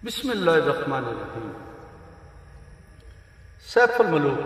बिस्मिल्लाहिर्रहमानिर्रहीम। सैफुल मलूक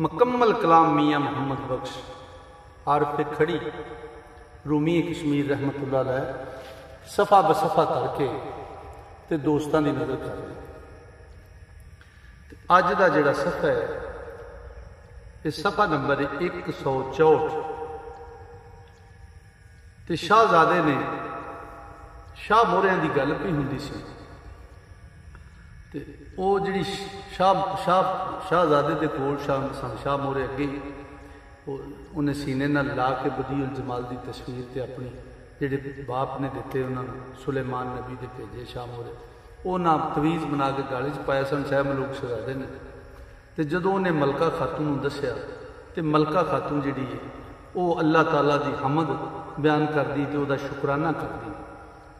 मुकम्मल कलाम मियाँ मोहम्मद बख्श आरफ खड़ी रूमी कश्मीर रहमतुल्लाह अलैह सफ़ा बसफ़ा करके ते दोस्तां दी नज़र कर रहे। अज का जिहड़ा सफ़ा है ये सफ़ा नंबर 164 ते शाहजादे ने शाह मोहरियां की गल भी होंदी सी ते वो जिहड़ी शाहजादे दे कोल शाह मोहरे अगे उन्हें सीने नाल ला के बदीउल जमाल की तस्वीर ते अपनी जिहड़े बाप ने दिते उन्होंने सुलेमान नबी दे भेजे शाह मोहरे वो ना तवीज़ बना के गाली च पाया सन शाह मलूक शहजादे ने। तो जदों उन्हें मलका खातून नूं दस्सिया तो मलका खातून जिहड़ी है वो अल्लाह ताला की हमद बयान करदी ते उहदा शुकराना करदी।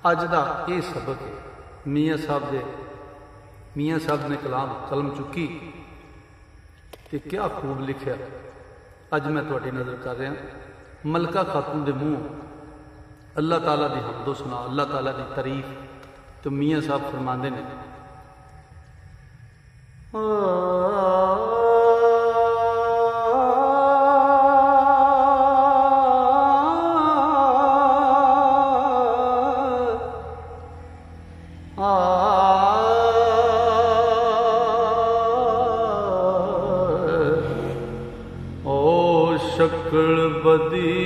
अज का ये सबक है मियाँ साहब ने कलम चुकी तो क्या खूब लिखा। अज मैं तुहाडी नज़र कर रहा मलका खातून के मूँह अल्लाह ताला की हमदो सुना अल्लाह ताला की तारीफ। तो मियाँ साहब फरमाते ने शक्ल बदी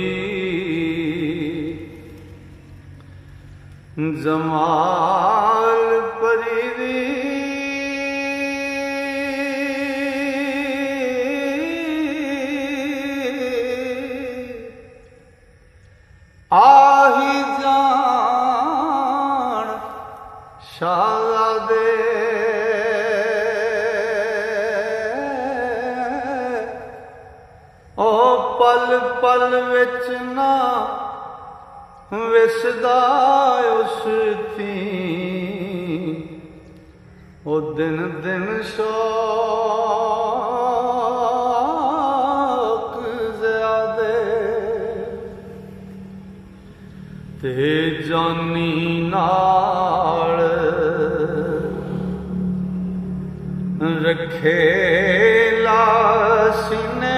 जमाल परीदी आही जान शाहजादे ओ पल पल विच ना विसदा उस थी ओ दिन दिन शौक ज़्यादे ते जानी नाल रखे लासीने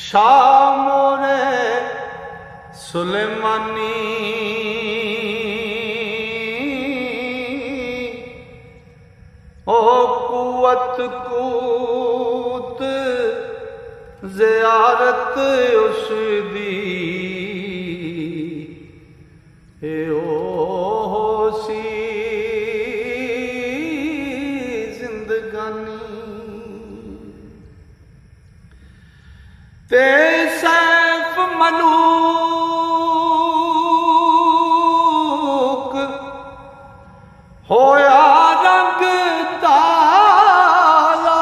शाह मोरे सुलेमानी ओ कुवत कूत ज़ियारत उस दी ओ सी जिंदगानी ते सैफ मलूक होया रंग ताला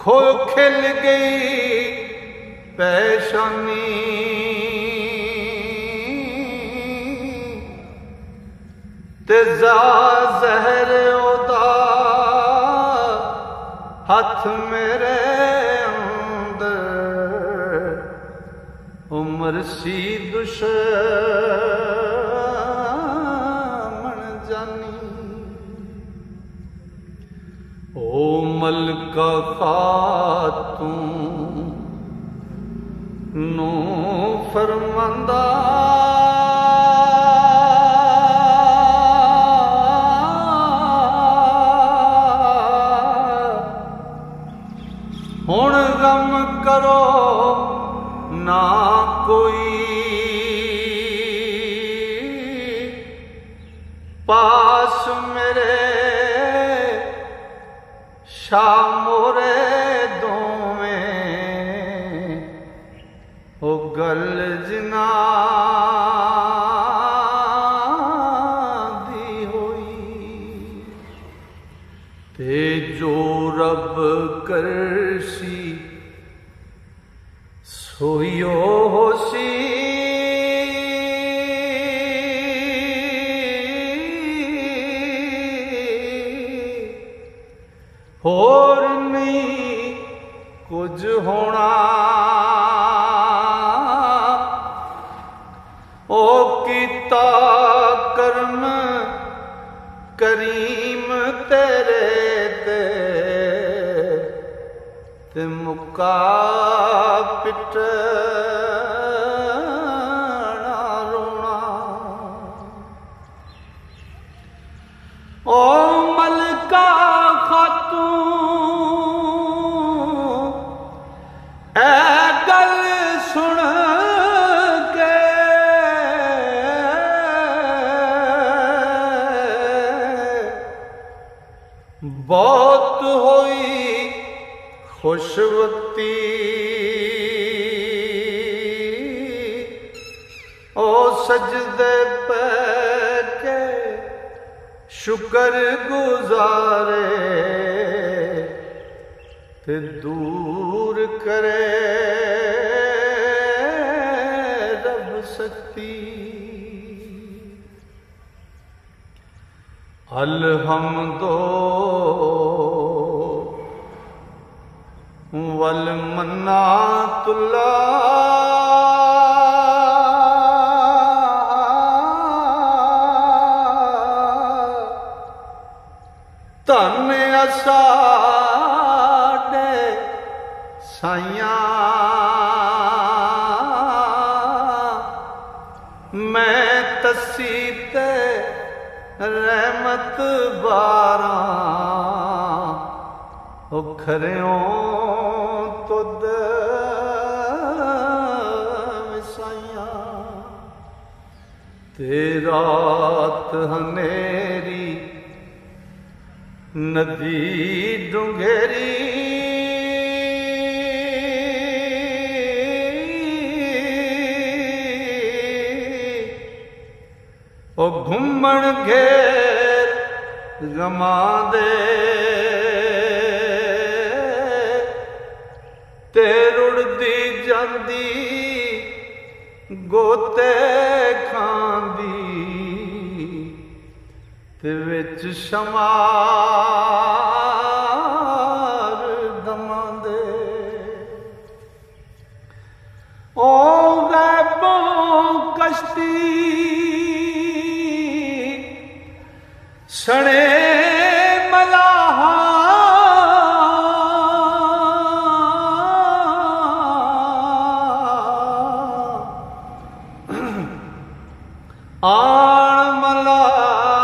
खो खिल गई पेशानी ते ज़हर हाथ मेरे अंदर उमर सी दुश्मन जानी ओ मलका खातून नो फरमांदा हुण गम करो ना कोई पास मेरे शाह मोरे दोवें ओ गल जिना दी होई ते जो रब करसी सोयो होसी होर नहीं कुछ होना। ओ कीता कर्म करीम तेरे ते मुका पिटना रोना। ओ मलका खातून ऐ गल सुन के बहुत होई खुशवक्ती। ओ सजदे पे के शुक्र गुजारे ते दूर करे रब सकती। अलहम्दो वल मन्नातुल्लाह। धन साडे साइयां मैं तसी ते रहमत बारां। ओ खरियों तुद विसाइयां ते रात हनेरी नदी डूंघेरी। ओ घूमण घेर गमा दे ते रुड़दी जांदी गोते खांदी ते विच शमार दमा दे। ओ गैबों कश्ती सने मलाहा। आण मलायो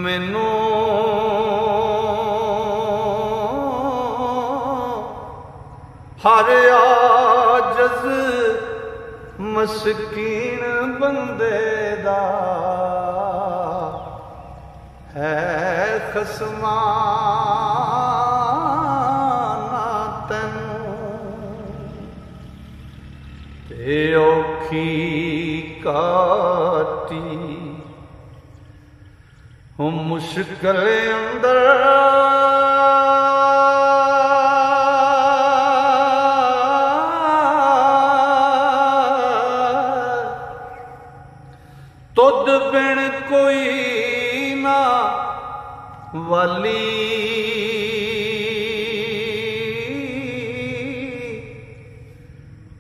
मैनू हर आजज़ मस्कीन बंदे दा है खसमाना तैनू। ते औखी काटी हो मुश्किल अंदर तुद बिन कोई ना वाली।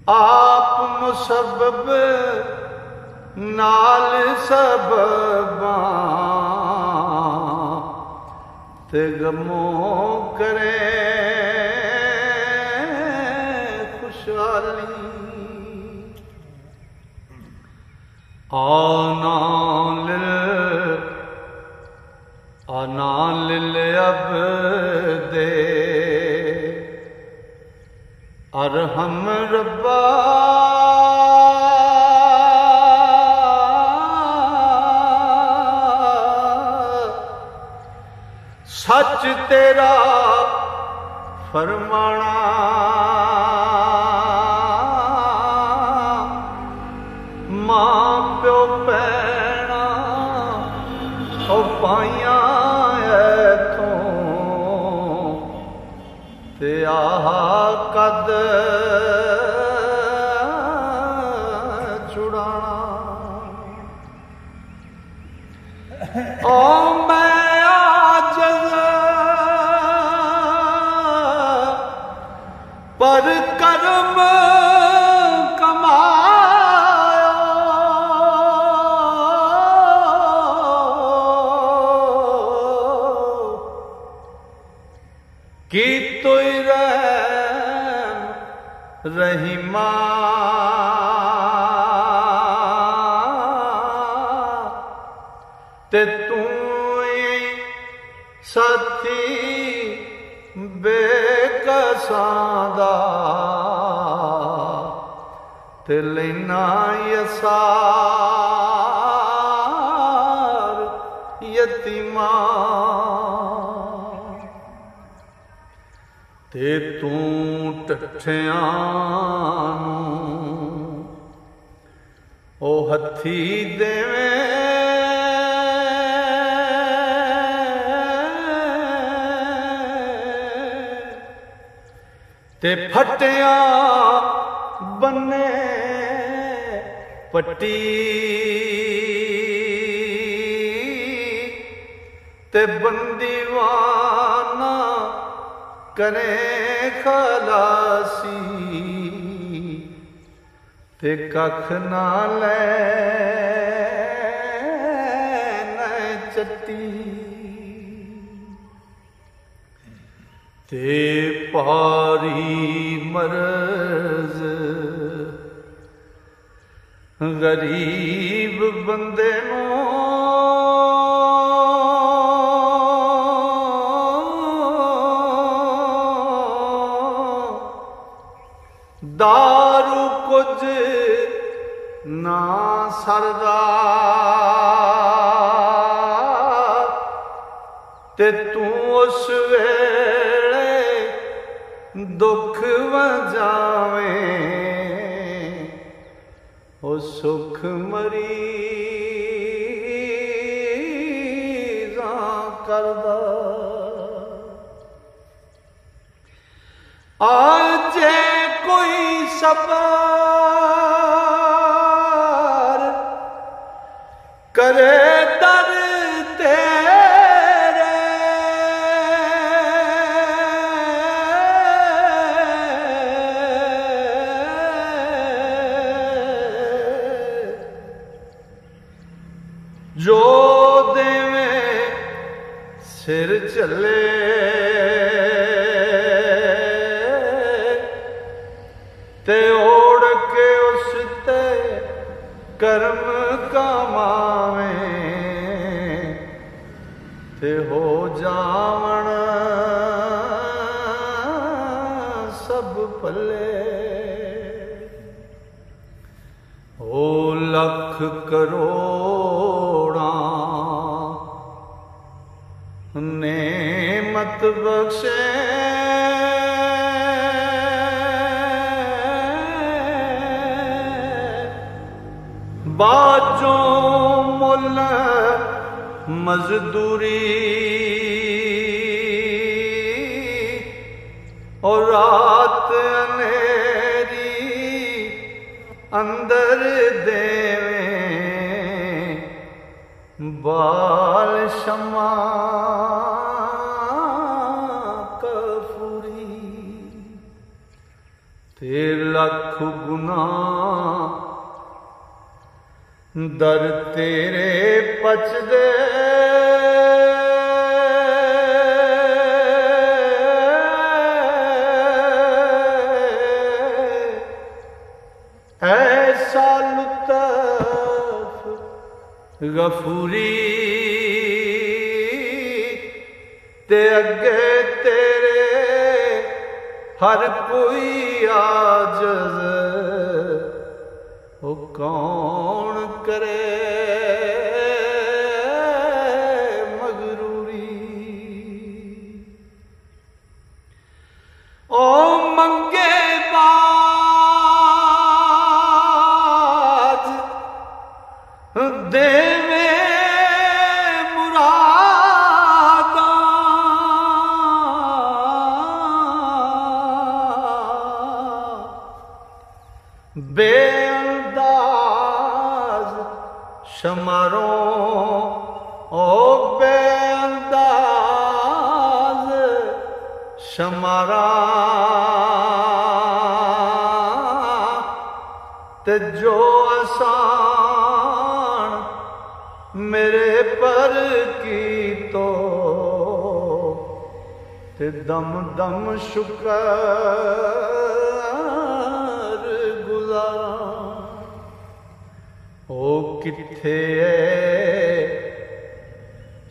आप मुसब्बब नाल सबबां ते गमों करे खुशहाली। आना लिल अब्दे अरहम रब्बा। सच तेरा फरमाना मां प्यो पैना ओ पाइया ऐथों ते आह कद छुड़ाना। ओ मैं आजज़ रहीमा ते तू साथी बेकसां ते लेना यसार यतीमा ते तू टठियां ओ हथी देवें ते फटिया बन्ने पट्टी ते बंदीवाना करे खलासी ते कख ना ले न चट्टी ते पारी मर्ज गरीब बंदे नो दारू कुछ ना सरदा ते तू उस वेले दुख वजावें ओ सुख मरीज़ा करदा आज कोई सबर करे दर तेरे जो देवे सिर चले ते ओढ़ के उसते कर्म कमावे ते हो जावण सब पल्ले ओ लख करोड़ा नेमत बख्शे बाजों मुल मजदूरी और रात अनेरी अंदर देवें बाल शमा कफूरी ते लख गुना दर तेरे पचदे ऐसा लुत्फ गफूरी ते अगे तेरे हर कोई आजज़ ओ कौन करे मगरूरी ओ मंगे बाज देवे मुरादा बेअंदाज शमारो ओ बेअंदाज शमारा ते जो आसान मेरे पर की तो ते दम दम शुक्र ओ किथे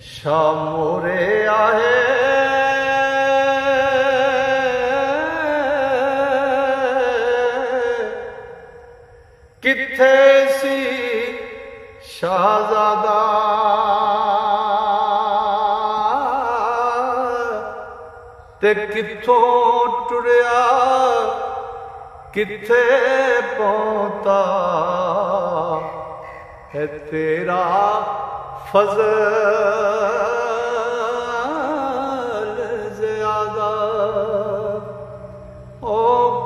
शाह मोरे आहे किथे सी शाहजादा ते किथों टुरिया किथे पहुंचा है तेरा फजल ज़्यादा। ओ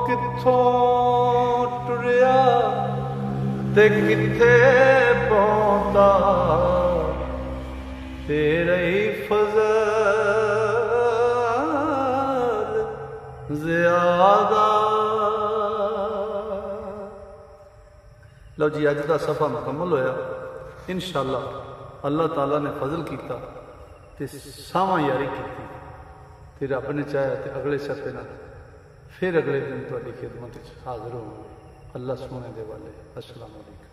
किथों टुरिया ते किथे पहुंचा तेरा ही फजल ज़्यादा। लो जी अज का सफ़ा मुकम्मल होया। इंशाअल्लाह अल्लाह ताला ने फजल किया ते सावा यारी की ते रब ने चाहा तो अगले सफ़े ना फिर अगले दिन तुहाडी खिदमत हाजिर होवांगे। अल्लाह सोने दे वाले। अस्सलाम वालेकुम।